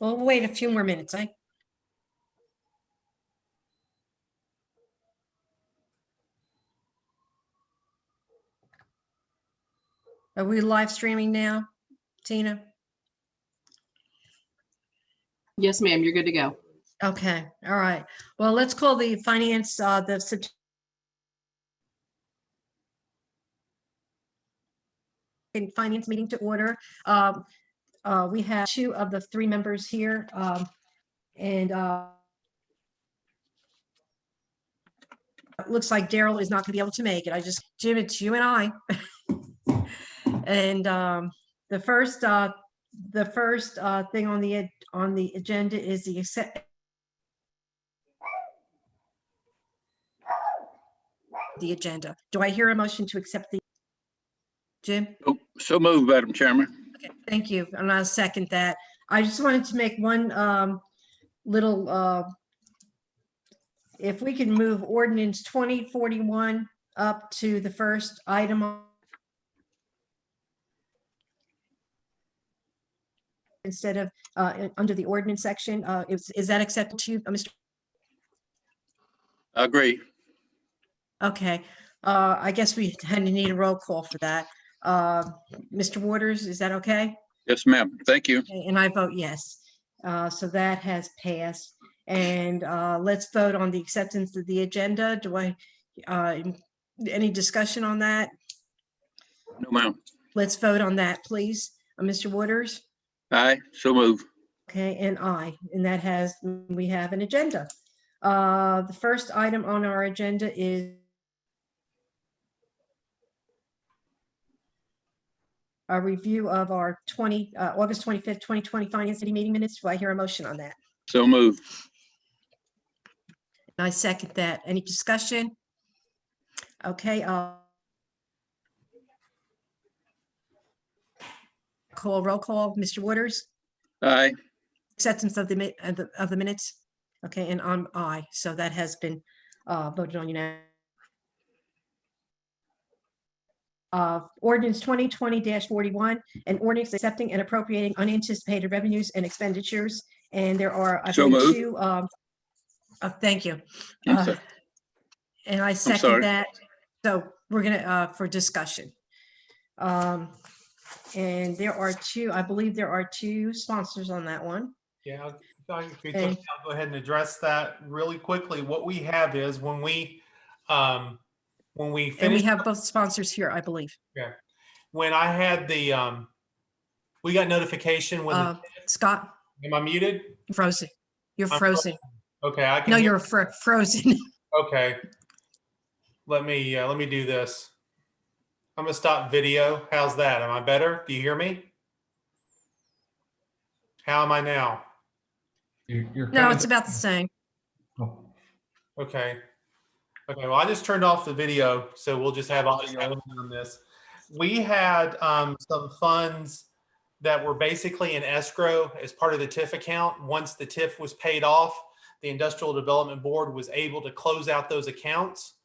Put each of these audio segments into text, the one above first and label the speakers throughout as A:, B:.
A: We'll wait a few more minutes, eh? Are we live streaming now, Tina?
B: Yes, ma'am, you're good to go.
A: Okay, all right. Well, let's call the finance, finance meeting to order. We have 2 of the 3 members here, and it looks like Daryl is not going to be able to make it. Jim, it's you and I. And the first thing on the agenda is the agenda. Do I hear a motion to accept the Jim?
C: Oh, so moved, Madam Chairman.
A: Okay, thank you. And I'll second that. I just wanted to make one little, if we can move ordinance 2041 up to the first item instead of under the ordinance section. Is that acceptable to you, Mr.?
C: I agree.
A: Okay, I guess we had to need a roll call for that. Mr. Waters, is that okay?
C: Yes, ma'am. Thank you.
A: Okay, and I vote yes. So that has passed. And let's vote on the acceptance of the agenda. Do I, any discussion on that?
C: No, ma'am.
A: Let's vote on that, please. Mr. Waters?
C: Aye, so moved.
A: Okay, and I, and that has, we have an agenda. The first item on our agenda is a review of our August 25th, 2020 Finance Committee meeting minutes. Do I hear a motion on that?
C: So moved.
A: I second that. Any discussion? Okay, roll call. Mr. Waters?
C: Aye.
A: Acceptance of the minutes? Okay, and I'm aye. So that has been voted on unanimously. Ordinance 2020-41, an ordinance accepting and appropriating unanticipated revenues and expenditures. And there are, I
C: So
A: believe,
C: moved.
A: 2. Thank you.
C: I'm sorry.
A: And I
C: sorry.
A: second that. So we're gonna for discussion. And there are 2, I believe there are 2 sponsors on that one.
D: Yeah, I'll go ahead and address that really quickly. What we have is when we
A: And we
D: finish,
A: have both sponsors here, I believe.
D: when I had the we got notification when
A: Scott,
D: am I muted?
A: you're frozen. You're
D: I'm
A: frozen.
D: Okay, I can.
A: No, you're frozen.
D: Okay. Let me do this. I'm gonna stop video. How's that? Am I better? Do you hear me? How am I now?
A: No, it's about the same.
D: Okay. Okay, well, I just turned off the video, so we'll just have audio only on this. We had some funds that were basically in escrow as part of the TIF account. Once the TIF was paid off, the Industrial Development Board was able to close out those accounts.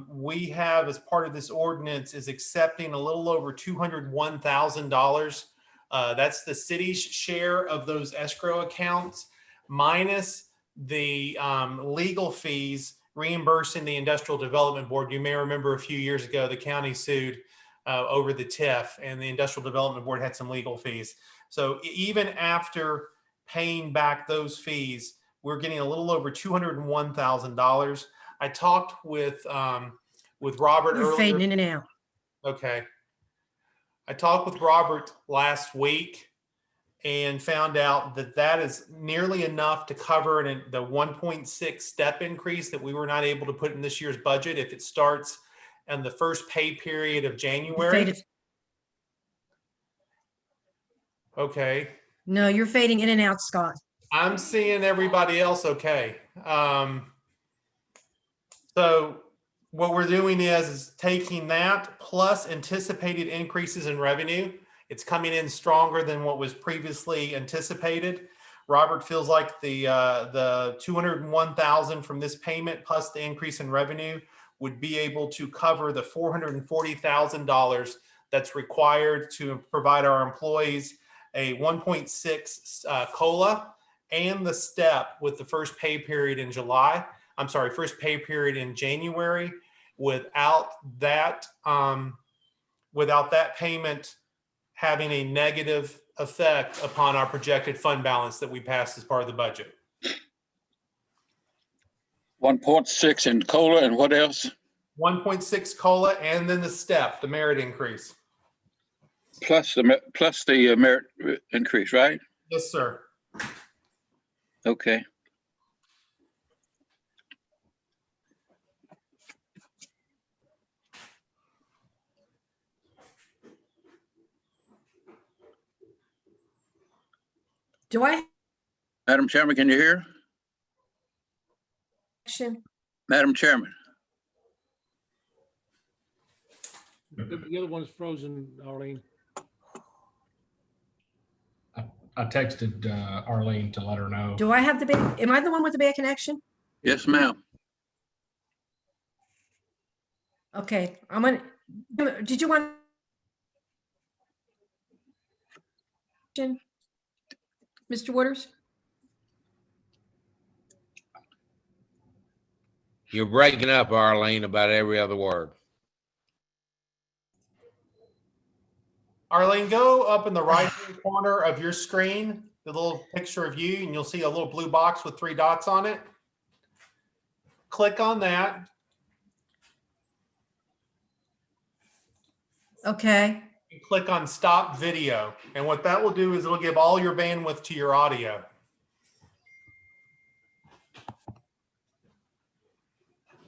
D: We have, as part of this ordinance, is accepting a little over $201,000. That's the city's share of those escrow accounts, minus the legal fees reimbursing the Industrial Development Board. You may remember a few years ago, the county sued over the TIF, and the Industrial Development Board had some legal fees. So even after paying back those fees, we're getting a little over $201,000. I talked with Robert
A: You're
D: earlier.
A: fading in and out.
D: Okay. I talked with Robert last week and found out that that is nearly enough to cover the 1.6 step increase that we were not able to put in this year's budget if it starts in the first pay period of January.
A: Faded.
D: Okay.
A: No, you're fading in and out, Scott.
D: I'm seeing everybody else okay. So what we're doing is taking that plus anticipated increases in revenue. It's coming in stronger than what was previously anticipated. Robert feels like the 201,000 from this payment plus the increase in revenue would be able to cover the $440,000 that's required to provide our employees a 1.6 COLA and the step with the first pay period in July. I'm sorry, first pay period in January. Without that payment having a negative effect upon our projected fund balance that we passed as part of the budget.
C: 1.6 in COLA and what else?
D: 1.6 COLA and then the step, the merit increase.
C: Plus the merit increase, right?
D: Yes, sir.
C: Okay.
A: Do I have
C: Madam Chairman, can you hear?
A: action?
C: Madam Chairman,
E: The other one's frozen, Arlene.
F: I texted Arlene to let her know.
A: Do I have the bad, am I the one with the bad connection?
C: yes, ma'am.
A: Okay, I'm gonna, did you want? Mr. Waters?
G: You're breaking up, Arlene, about every other word.
D: Arlene, go up in the right hand corner of your screen, the little picture of you, and you'll see a little blue box with 3 dots on it. Click on that.
A: Okay,
D: And click on stop video. And what that will do is it'll give all your bandwidth to your audio.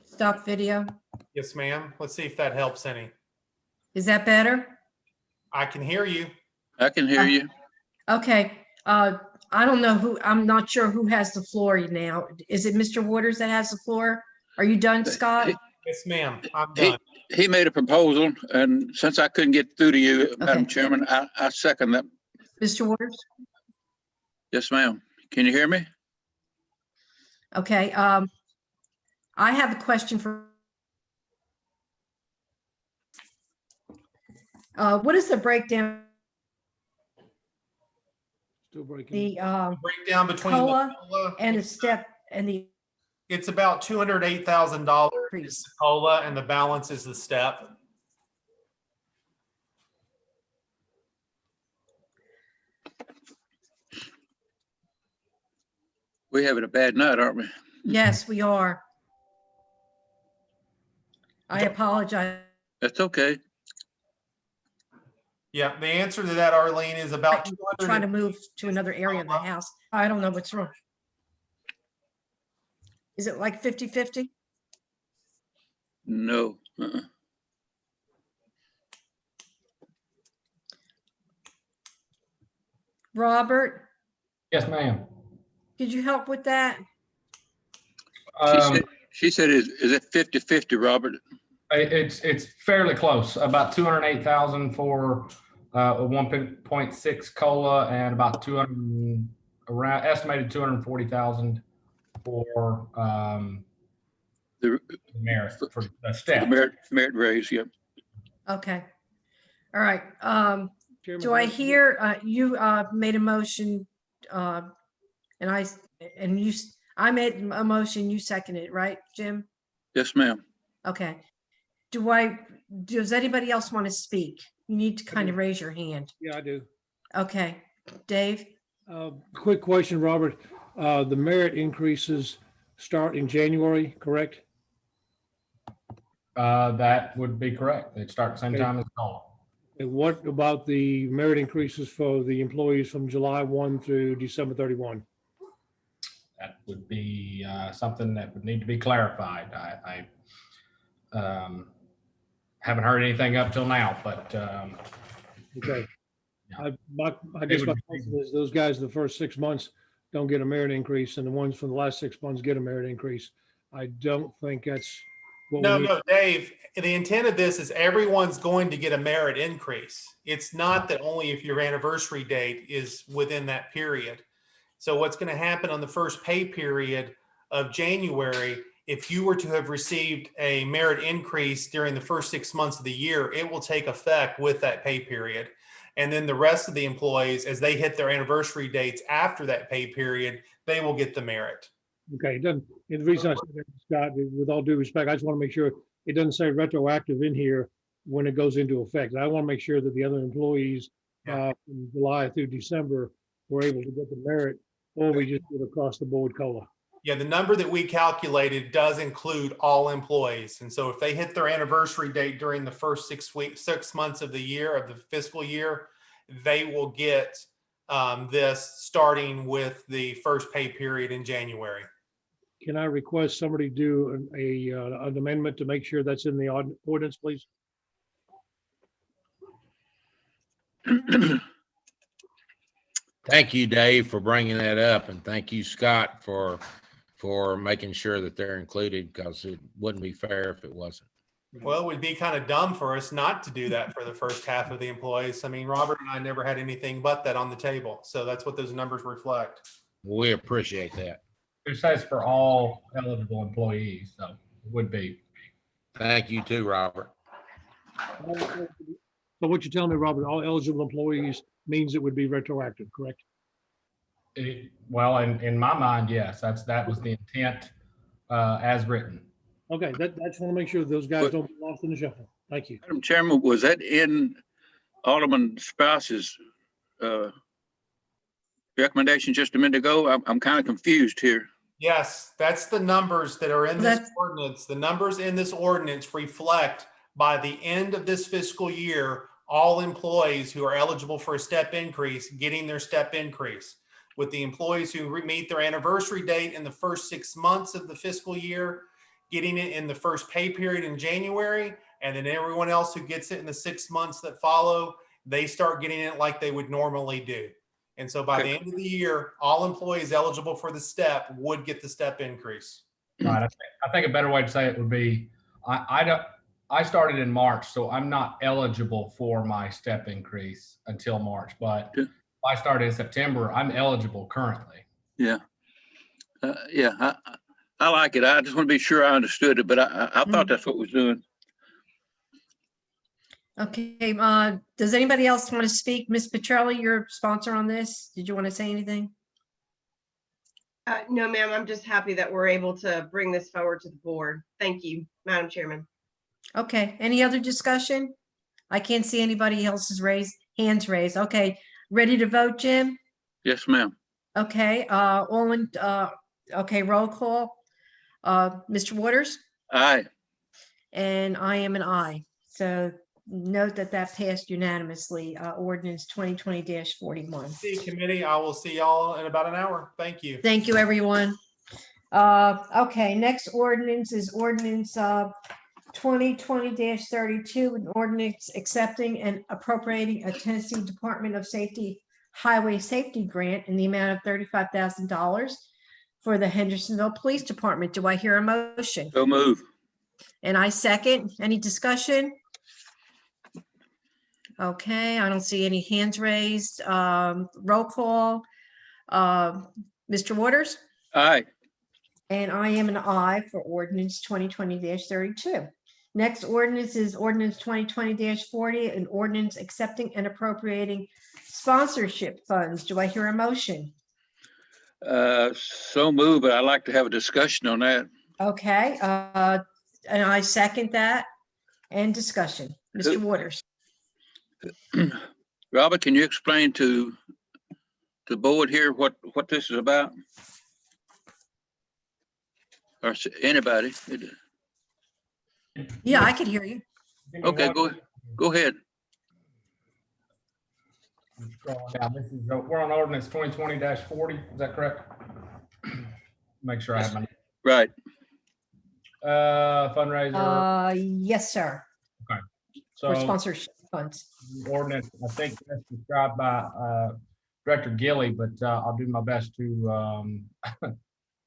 A: stop video.
D: Yes, ma'am. Let's see if that helps any.
A: Is that better?
D: I can hear you.
C: I can hear you.
A: Okay, I don't know who, I'm not sure who has the floor now. Is it Mr. Waters that has the floor? Are you done, Scott?
D: Yes, ma'am. I'm
C: He-
D: done.
C: He made a proposal, and since I couldn't get through to you, Madam
A: Okay.
C: Chairman, I second that.
A: Mr. Waters?
C: Yes, ma'am. Can you hear me?
A: Okay, I have a question for. What is the breakdown,
E: Still breaking.
A: the
D: Breakdown between the
A: COLA
D: COLA
A: and the step and the
D: it's about $208,000 is
A: increase?
D: the COLA and the balance is the step.
C: We having a bad night, aren't we?
A: Yes, we are. I apologize.
C: That's okay.
D: Yeah, the answer to that, Arlene, is about
A: I'm
D: 200.
A: trying to move to another area of the house. I don't know what's wrong. Is it like 50-50?
C: No.
A: Robert,
F: Yes, ma'am.
A: could you help with that?
C: She said, is it 50-50, Robert?
F: It's fairly close. About 208,000 for a 1.6 COLA and about 200 around estimated 240,000 for
C: The
F: merit for the
C: the
F: step.
C: merit raise, yeah.
A: Okay. All right.
E: Chairman,
A: Do I hear, you made a motion, and I made a motion, you seconded it, right, Jim?
C: Yes, ma'am.
A: Okay. Does anybody else want to speak? You need to kind of raise your hand.
E: Yeah, I do.
A: Okay, Dave?
E: Quick question, Robert. The merit increases start in January, correct?
F: That would be correct. It starts same time as COLA.
E: And what about the merit increases for the employees from July 1 through December 31?
F: That would be something that would need to be clarified. I haven't heard anything up till now, but
E: Okay.
F: Yeah.
E: I guess my question is those guys, the first 6 months don't get a merit increase and the ones from the last 6 months get a merit increase. I don't think that's what we need.
D: No, Dave, the intent of this is everyone's going to get a merit increase. It's not that only if your anniversary date is within that period. So what's going to happen on the first pay period of January, if you were to have received a merit increase during the first 6 months of the year, it will take effect with that pay period. And then the rest of the employees, as they hit their anniversary dates after that pay period, they will get the merit.
E: Okay, it doesn't, and the reason I said that, Scott, with all due respect, I just want to make sure it doesn't say retroactive in here when it goes into effect. I want to make sure that the other employees from July through December were able to get the merit, or we just did across the board COLA.
D: Yeah, the number that we calculated does include all employees. And so if they hit their anniversary date during the first 6 months of the year, of the fiscal year, they will get this starting with the first pay period in January.
E: Can I request somebody do an amendment to make sure that's in the ordinance, please?
G: Thank you, Dave, for bringing that up, and thank you, Scott, for making sure that they're included, because it wouldn't be fair if it wasn't.
D: Well, it would be kind of dumb for us not to do that for the first half of the employees. I mean, Robert and I never had anything but that on the table. So that's what those numbers reflect.
G: We appreciate that.
F: It says for all eligible employees, so it would be.
G: Thank you too, Robert.
E: So what you're telling me, Robert, all eligible employees means it would be retroactive, correct?
F: Well, in my mind, yes, that was the intent as written.
E: Okay, I just want to make sure those guys don't get lost in the shuffle. Thank you.
C: Madam Chairman, was that in Alderman Sprouse's recommendation just a minute ago? I'm kind of confused here.
D: Yes, that's the numbers that are in this
A: That's-
D: ordinance. The numbers in this ordinance reflect by the end of this fiscal year, all employees who are eligible for a step increase getting their step increase. With the employees who meet their anniversary date in the first 6 months of the fiscal year, getting it in the first pay period in January, and then everyone else who gets it in the 6 months that follow, they start getting it like they would normally do. And so by the end of the year, all employees eligible for the step would get the step increase.
F: Right. I think a better way to say it would be, I started in March, so I'm not eligible for my step increase until March, but if I started in September, I'm eligible currently.
C: Yeah. I like it. I just want to be sure I understood it, but I thought that's what we're doing.
A: Okay, does anybody else want to speak? Ms. Petrelli, your sponsor on this. Did you want to say anything?
H: No, ma'am, I'm just happy that we're able to bring this forward to the board. Thank you, Madam Chairman.
A: Okay, any other discussion? I can't see anybody else's hands raised. Okay, ready to vote, Jim?
C: Yes, ma'am.
A: Okay, okay, roll call. Mr. Waters?
C: Aye.
A: And I am an aye. So note that passed unanimously, ordinance 2020-41.
D: See you, committee. I will see y'all in about an hour. Thank you.
A: Thank you, everyone. Okay, next ordinance is ordinance 2020-32, an ordinance accepting and appropriating a Tennessee Department of Safety Highway Safety Grant in the amount of $35,000 for the Hendersonville Police Department. Do I hear a motion?
C: So move.
A: And I second. Any discussion? Okay, I don't see any hands raised. Roll call. Mr. Waters?
C: Aye.
A: And I am an aye for ordinance 2020-32. Next ordinance is ordinance 2020-40, an ordinance accepting and appropriating sponsorship funds. Do I hear a motion?
C: So move, but I'd like to have a discussion on that.
A: Okay, and I second that. And discussion. Mr. Waters?
C: Robert, can you explain to the board here what this is about? Or anybody?
A: Yeah, I could hear you.
C: Okay, go ahead.
F: We're on ordinance 2020-40, is that correct? Make sure I have my
C: Right.
F: fundraiser.
A: Yes, sir. For
F: So
A: sponsorship funds.
F: ordinance, I think that's described by Director Gilly, but I'll do my best to,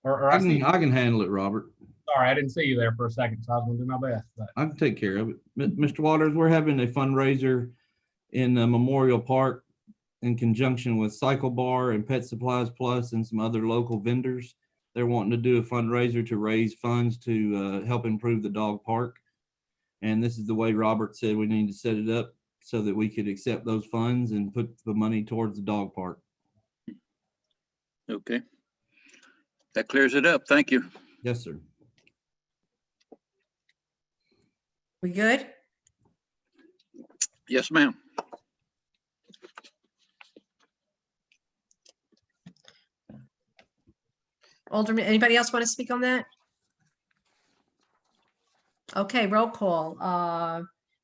F: or I see,
I: I can handle it, Robert.
F: sorry, I didn't see you there for a second, so I was gonna do my best, but
I: I can take care of it. Mr. Waters, we're having a fundraiser in Memorial Park in conjunction with Cycle Bar and Pet Supplies Plus and some other local vendors. They're wanting to do a fundraiser to raise funds to help improve the dog park. And this is the way Robert said we need to set it up. so that we could accept those funds and put the money towards the dog park.
C: Okay. That clears it up. Thank you.
I: Yes, sir.
A: We good?
C: Yes, ma'am.
A: Alderman, anybody else want to speak on that? Okay, roll call.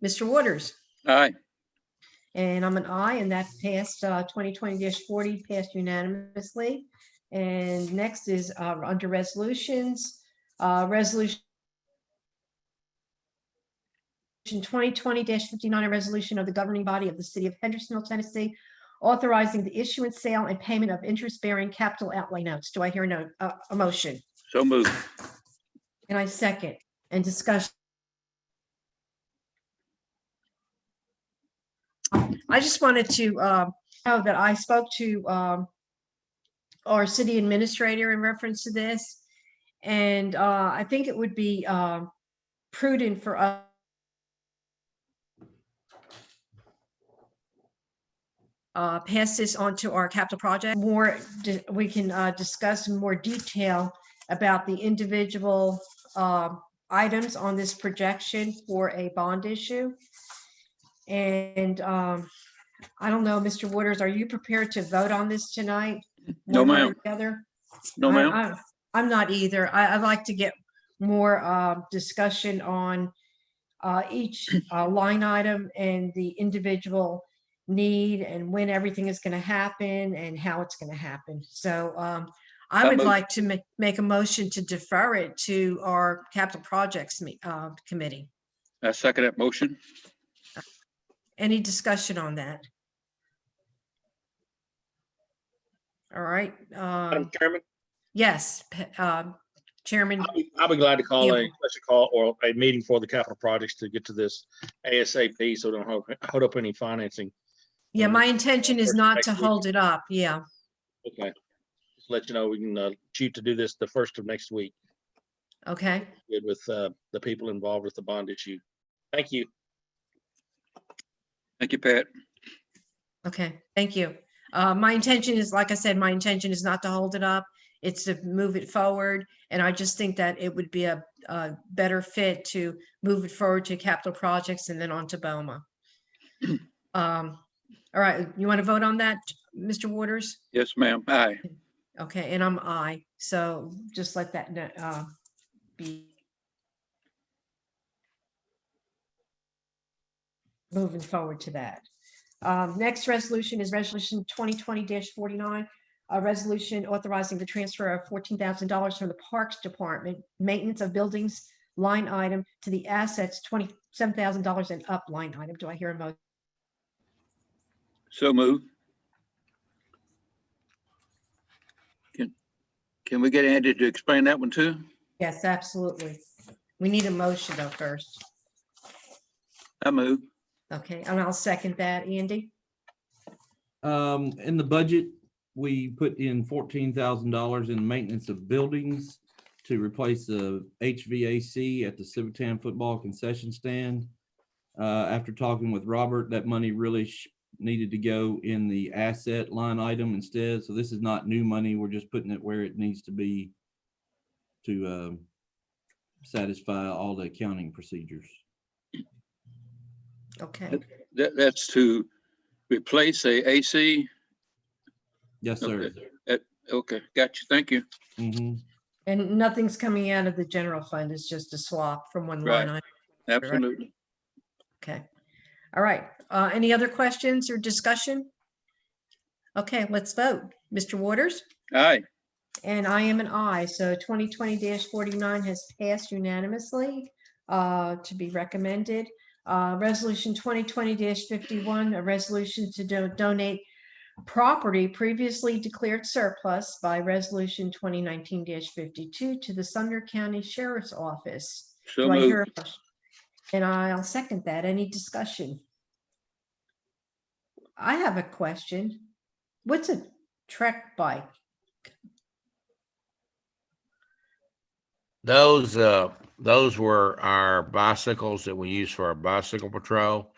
A: Mr. Waters,
C: Aye.
A: and I'm an aye, and that passed 2020-40 passed unanimously. And next is under resolutions, resolution 2020-59, a resolution of the governing body of the city of Hendersonville, Tennessee, authorizing the issuance, sale, and payment of interest-bearing capital outlay notes. Do I hear a motion?
C: So moved.
A: And I second. And discussion. I just wanted to know that I spoke to our city administrator in reference to this. And I think it would be prudent for us pass this on to our capital project. We can discuss in more detail about the individual items on this projection for a bond issue. And I don't know, Mr. Waters, are you prepared to vote on this tonight?
C: No,
A: one way or
C: ma'am.
A: the other?
C: No, ma'am.
A: I'm not either. I'd like to get more discussion on each line item and the individual need and when everything is going to happen and how it's going to happen. So I would like to make a motion to defer it to our capital projects committee.
C: I second that motion.
A: Any discussion on that? All right.
J: Madam Chairman,
A: Yes, Chairman.
J: I'll be glad to call a
A: Campbell.
J: special call or a meeting for the capital projects to get to this ASAP, so don't hold up any financing.
A: Yeah, my intention is
J: First
A: not
J: next
A: to
J: week.
A: hold it up. Yeah.
J: Okay. Just let you know, we can shoot to do this the first of next week.
A: Okay.
J: Good with the people involved with the bond issue. Thank you.
C: Thank you, Pat.
A: Okay. Thank you. My intention is, like I said, my intention is not to hold it up. It's to move it forward. And I just think that it would be a better fit to move it forward to capital projects and then on to BOMA. All right. You want to vote on that, Mr. Waters?
C: Yes, ma'am. Aye.
A: Okay. And I'm aye. So just let that be moving forward to that. Next resolution is resolution 2020-49, a resolution authorizing the transfer of $14,000 from the Parks Department maintenance of buildings line item to the assets $27,000 and up line item. Do I hear a motion?
C: So moved. Can we get Andy to explain that one too?
A: Yes, absolutely. We need a motion though first.
C: I move.
A: Okay, and I'll second that, Andy.
I: In the budget, we put in $14,000 in maintenance of buildings to replace the HVAC at the Civitan football concession stand. After talking with Robert, that money really needed to go in the asset line item instead. So this is not new money. We're just putting it where it needs to be to satisfy all the accounting procedures.
A: Okay,
C: That's to replace a AC.
I: Yes, sir.
C: Okay, got you. Thank you.
I: Mhm.
A: and nothing's coming out of the general fund. It's just a swap from one line
C: Right.
A: item.
C: Absolutely.
A: Okay. All right. Any other questions or discussion? Okay, let's vote. Mr. Waters?
C: Aye.
A: And I am an aye. So 2020-49 has passed unanimously to be recommended. Resolution 2020-51, a resolution to donate property previously declared surplus by resolution 2019-52 to the Sumner County Sheriff's Office.
C: So
A: Do I hear
C: moved.
A: a motion? And I'll second that. Any discussion? I have a question. What's a trek bike?
G: Those were our bicycles that we use for our bicycle patrol.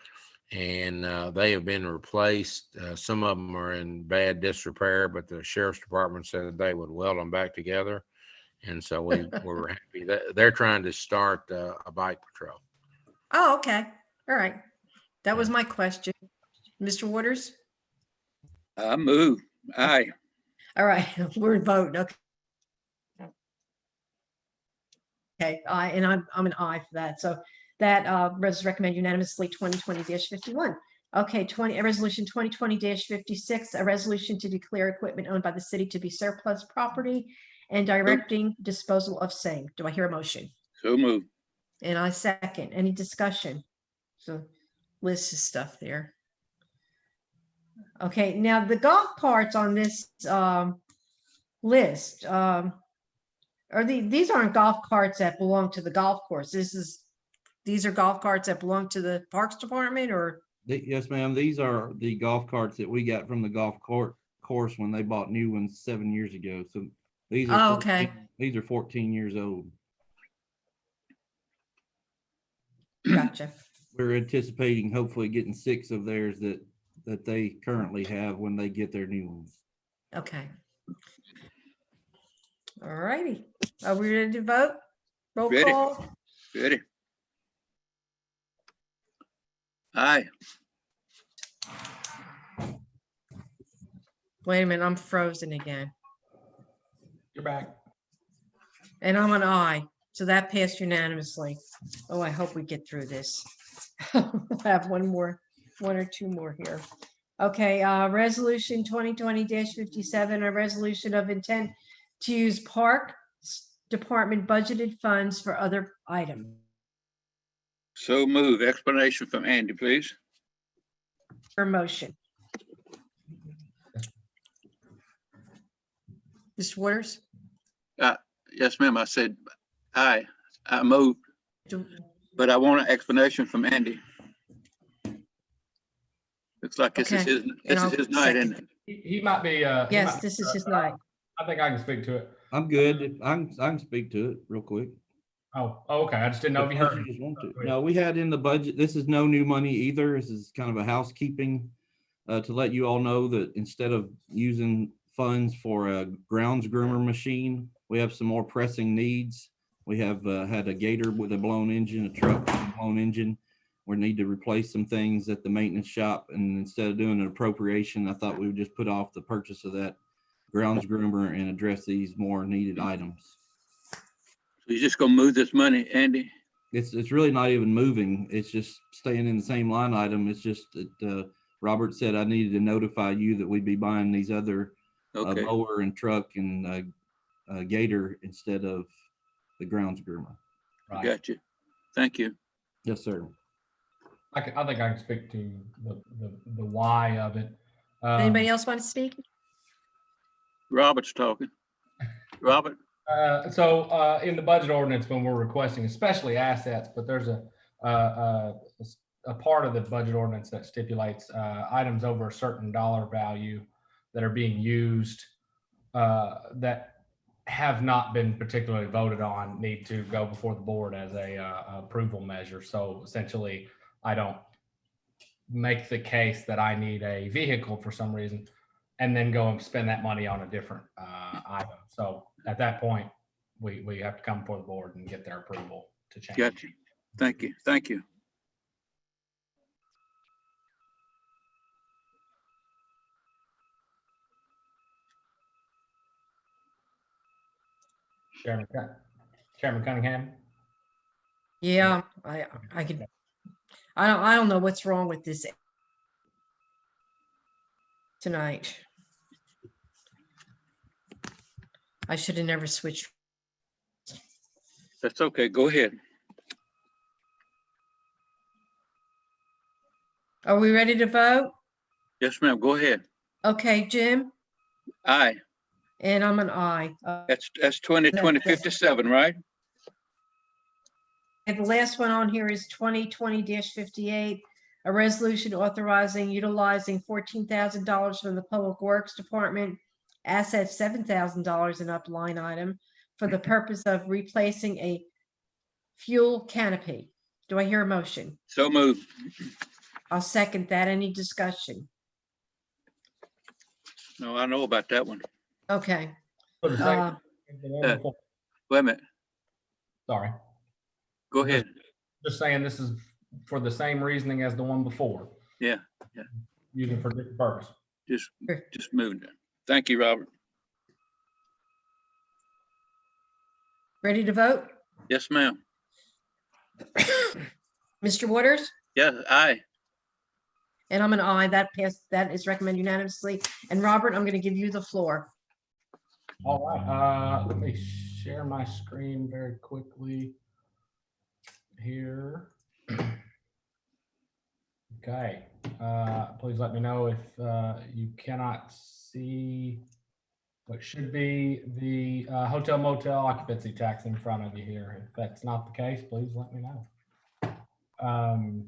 G: and they have been replaced. Some of them are in bad disrepair, but the sheriff's department said they would weld them back together. And so we're happy that they're trying to start a bike patrol.
A: Oh, okay. All right. That was my question. Mr. Waters?
C: I move. Aye.
A: All right, we're voting. Okay. Okay, and I'm an aye for that. So that recommend unanimously 2020-51. Okay, a resolution 2020-56, a resolution to declare equipment owned by the city to be surplus property and directing disposal of same. Do I hear a motion?
C: So move.
A: And I second. Any discussion? So list of stuff there. Okay, now the golf carts on this list, these aren't golf carts that belong to the golf course. These are golf carts that belong to the Parks Department, or?
I: Yes, ma'am. These are the golf carts that we got from the course when they bought new ones 7 years ago. So these are,
A: okay.
I: These are 14 years old.
A: Gotcha.
I: We're anticipating hopefully getting 6 of theirs that they currently have when they get their new ones.
A: Okay. All righty. Are we ready to vote? Roll
C: Ready.
A: call.
C: Ready. Aye.
A: Wait a minute, I'm frozen again.
F: You're back.
A: And I'm an aye. So that passed unanimously. Oh, I hope we get through this. I have one or two more here. Okay, resolution 2020-57, a resolution of intent to use Park Department budgeted funds for other items.
C: So move. Explanation from Andy, please.
A: For motion. Mr. Waters?
C: Yes, ma'am. I said aye. I moved, but I want an explanation from Andy. Looks like this is
A: Okay.
C: his night, isn't it?
F: He might be.
A: Yes, this is his night.
F: I think I can speak to it.
I: I'm good. I can speak to it real quick.
F: Oh, okay. I just didn't know if you heard me.
I: Just want to. No, we had in the budget, this is no new money either. This is kind of a housekeeping to let you all know that instead of using funds for a grounds groomer machine, we have some more pressing needs. We have had a gator with a blown engine, a truck with a blown engine. We need to replace some things at the maintenance shop. And instead of doing an appropriation, I thought we would just put off the purchase of that grounds groomer and address these more needed items.
C: So you're just gonna move this money, Andy?
I: It's really not even moving. It's just staying in the same line item. It's just that Robert said I needed to notify you that we'd be buying these other mower and truck and gator instead of the grounds groomer.
F: Right.
C: Got you. Thank you.
I: Yes, sir.
F: I think I can speak to the why of it.
A: Anybody else want to speak?
C: Robert's talking. Robert?
F: So in the budget ordinance, when we're requesting, especially assets, but there's a part of the budget ordinance that stipulates items over a certain dollar value that are being used that have not been particularly voted on need to go before the board as a approval measure. So essentially, I don't make the case that I need a vehicle for some reason and then go and spend that money on a different item. So at that point, we have to come before the board and get their approval to change.
C: Got you. Thank you. Thank you.
F: Chairman Cunningham?
A: Yeah, I don't know what's wrong with this tonight. I should have never switched.
C: That's okay. Go ahead.
A: Are we ready to vote?
C: Yes, ma'am. Go ahead.
A: Okay, Jim,
C: Aye.
A: and I'm an aye.
C: That's 2020-57, right?
A: And the last one on here is 2020-58, a resolution authorizing utilizing $14,000 from the Public Works Department, assets $7,000 and up line item for the purpose of replacing a fuel canopy. Do I hear a motion?
C: So move.
A: I'll second that. Any discussion?
C: No, I know about that one.
A: Okay.
F: For the same,
A: Uh,
F: the one before.
C: Wait a minute,
F: Sorry,
C: go ahead.
F: just saying this is for the same reasoning as the one before.
C: Yeah,
F: Using for different purpose.
C: just moving it. Thank you, Robert.
A: Ready to vote?
C: Yes, ma'am.
A: Mr. Waters?
C: Yes, aye.
A: And I'm an aye. That passed, that is recommended unanimously. And Robert, I'm going to give you the floor.
F: All right, let me share my screen very quickly here. Okay, please let me know if you cannot see what should be the hotel motel occupancy tax in front of you here. If that's not the case, please let me know.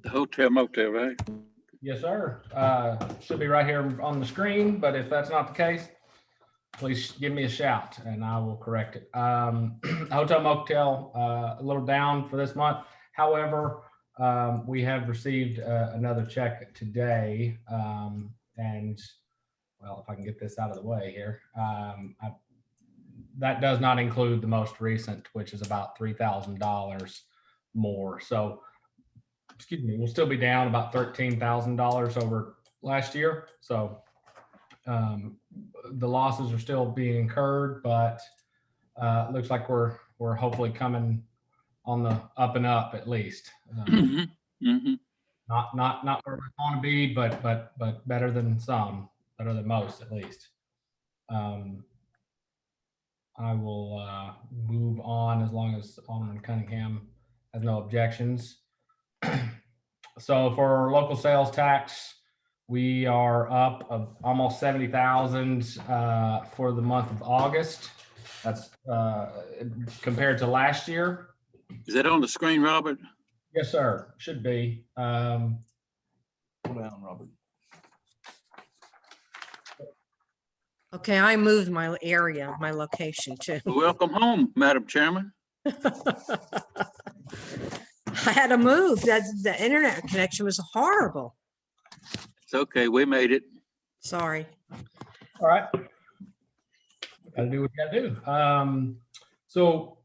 C: The hotel motel, right?
F: Yes, sir. Should be right here on the screen, but if that's not the case, please give me a shout and I will correct it. Hotel motel, a little down for this month. However, we have received another check today. And well, if I can get this out of the way here, that does not include the most recent, which is about $3,000 more. So, excuse me, we'll still be down about $13,000 over last year. So the losses are still being incurred, but it looks like we're hopefully coming on the up and up at least. Not where we want to be, but better than some, better than most at least. I will move on as long as Alderman Cunningham has no objections. So for local sales tax, we are up of almost 70,000 for the month of August. That's compared to last year.
C: Is that on the screen, Robert?
F: Yes, sir. Should be.
I: Hold on, Robert.
A: Okay, I moved my area, my location too.
C: Welcome home, Madam Chairman.
A: I had to move. That's the internet connection was horrible.
C: It's okay, we made it.
A: Sorry.
F: All right. Gotta do what you gotta do. So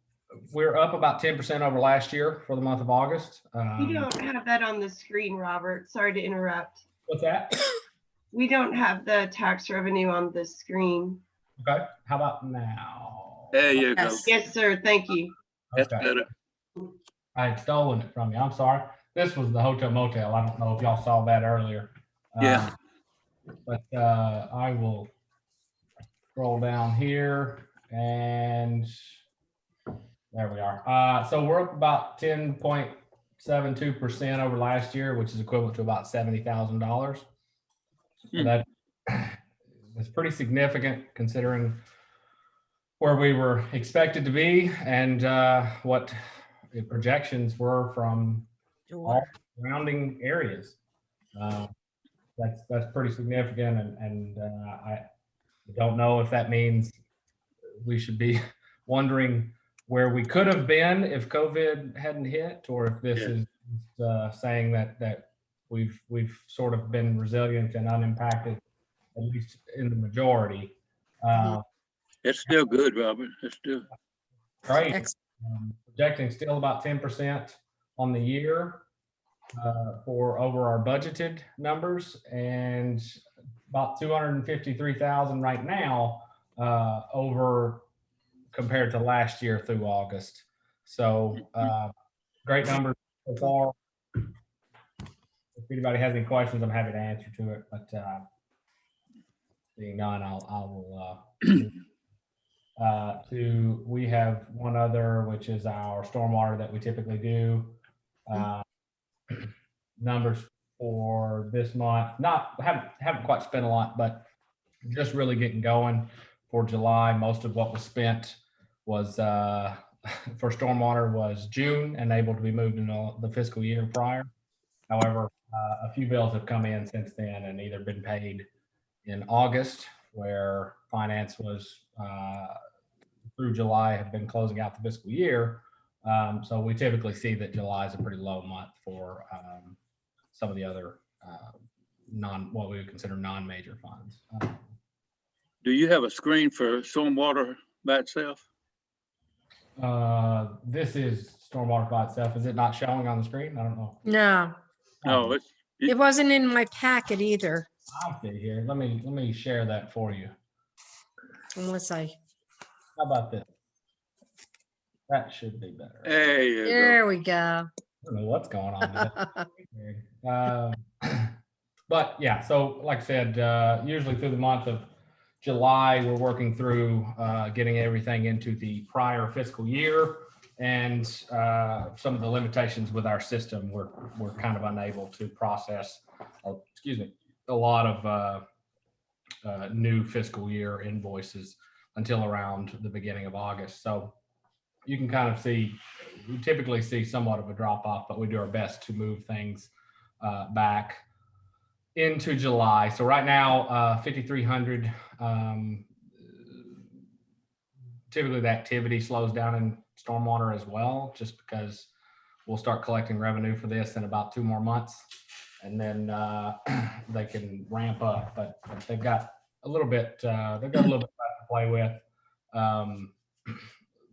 F: we're up about 10% over last year for the month of August.
H: We don't have that on the screen, Robert. Sorry to interrupt.
F: What's that?
H: We don't have the tax revenue on the screen.
F: Okay. How about now?
C: There you go.
A: Yes.
H: Yes, sir. Thank you.
C: That's
F: Okay.
C: better.
F: I had stolen it from you. I'm sorry. This was the hotel motel. I don't know if y'all saw that earlier.
C: Yeah.
F: But I will scroll down here and there we are. So we're up about 10.72% over last year, which is equivalent to about $70,000. So that is pretty significant considering where we were expected to be and what the projections were from all surrounding areas. That's pretty significant, and I don't know if that means we should be wondering where we could have been if COVID hadn't hit, or if this is saying that we've sort of been resilient and unimpacted, at least in the majority.
C: It's still good, Robert. It's still
F: Great. Projecting still about 10% on the year for over our budgeted numbers, and about 253,000 right now over compared to last year through August. So great numbers so far. If anybody has any questions, I'm happy to answer to it, but being none, I will we have one other, which is our stormwater that we typically do. Numbers for this month, haven't quite spent a lot, but just really getting going for July. Most of what was spent was for stormwater was June and able to be moved into the fiscal year prior. However, a few bills have come in since then and either been paid in August, where finance was through July have been closing out the fiscal year. So we typically see that July is a pretty low month for some of the other what we would consider non-major funds.
C: Do you have a screen for stormwater by itself?
F: This is stormwater by itself. Is it not showing on the screen? I don't know.
A: No,
C: No,
A: it wasn't in my packet either,
F: I see here. Let me share that for you.
A: unless I,
F: How about this? That should be better.
C: there you go.
A: there we go.
F: I don't know what's going on with it. But yeah, so like I said, usually through the month of July, we're working through getting everything into the prior fiscal year, and some of the limitations with our system, we're kind of unable to process, a lot of new fiscal year invoices until around the beginning of August. So you can kind of see, we typically see somewhat of a drop off, but we do our best to move things back into July. So right now, 5,300. Typically the activity slows down in stormwater as well, just because we'll start collecting revenue for this in about 2 more months, and then they can ramp up. But they've got a little bit, to play with. A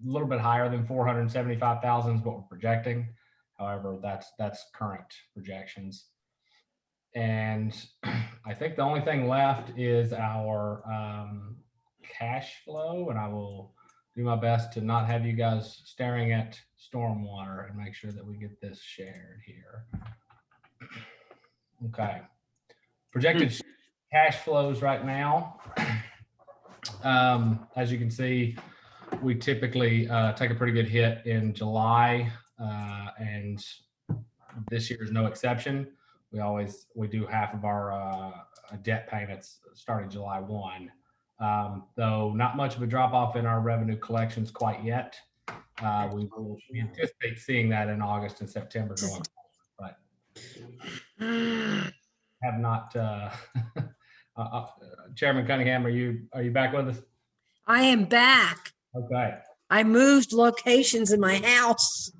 F: little bit higher than 475,000 is what we're projecting. However, that's current projections. And I think the only thing left is our cash flow, and I will do my best to not have you guys staring at stormwater and make sure that we get this shared here. Okay. Projected cash flows right now. As you can see, we typically take a pretty good hit in July, and this year is no exception. We do half of our debt payments starting July 1. Though not much of a drop off in our revenue collections quite yet. We anticipate seeing that in August and September going forward, but have not. Chairman Cunningham, are you back with us?
A: I am back.
F: Okay.
A: I moved locations in my house.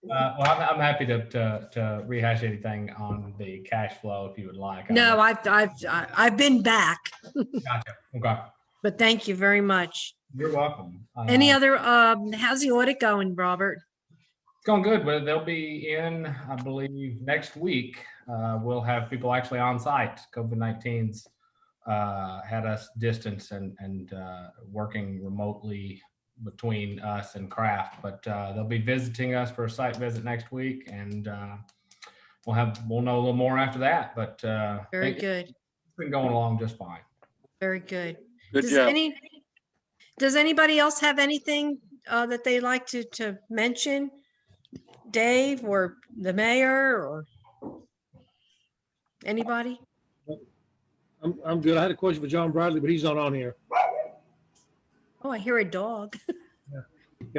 F: Well, I'm happy to rehash anything on the cash flow if you would like.
A: No, I've been back,
F: Gotcha. Okay.
A: but thank you very much.
F: You're welcome.
A: Any other, how's the audit going, Robert?
F: It's going good. But they'll be in, I believe, next week. We'll have people actually on site. COVID-19's had us distance and working remotely between us and Kraft, but they'll be visiting us for a site visit next week, and we'll know a little more after that. But
A: Very good.
F: It's been going along just fine.
A: Very good.
C: Good job.
A: Does anybody else have anything that they'd like to mention? Dave or the mayor or anybody?
E: I'm good. I had a question for John Bradley, but he's not on here.
A: Oh, I hear a dog.
E: Yeah,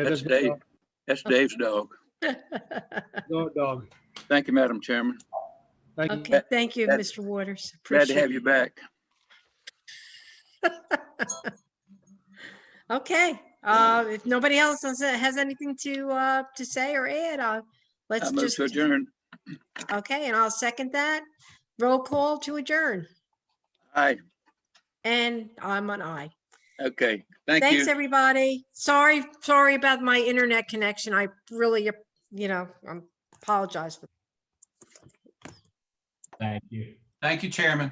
C: That's Dave. That's Dave's dog.
E: Dog.
C: Thank you, Madam Chairman.
E: Thank you.
A: Okay, thank you,
C: Glad-
A: Mr. Waters.
C: Glad to
A: Appreciate
C: have you back.
A: Okay, if nobody else has anything to say or add, let's
C: I move
A: just,
C: to adjourn.
A: okay, and I'll second that. Roll call to adjourn,
C: Aye.
A: and I'm an aye.
C: Okay. Thank
A: Thanks,
C: you.
A: everybody. Sorry about my internet connection. I really, I apologize for.
F: Thank you.
K: Thank you, Chairman.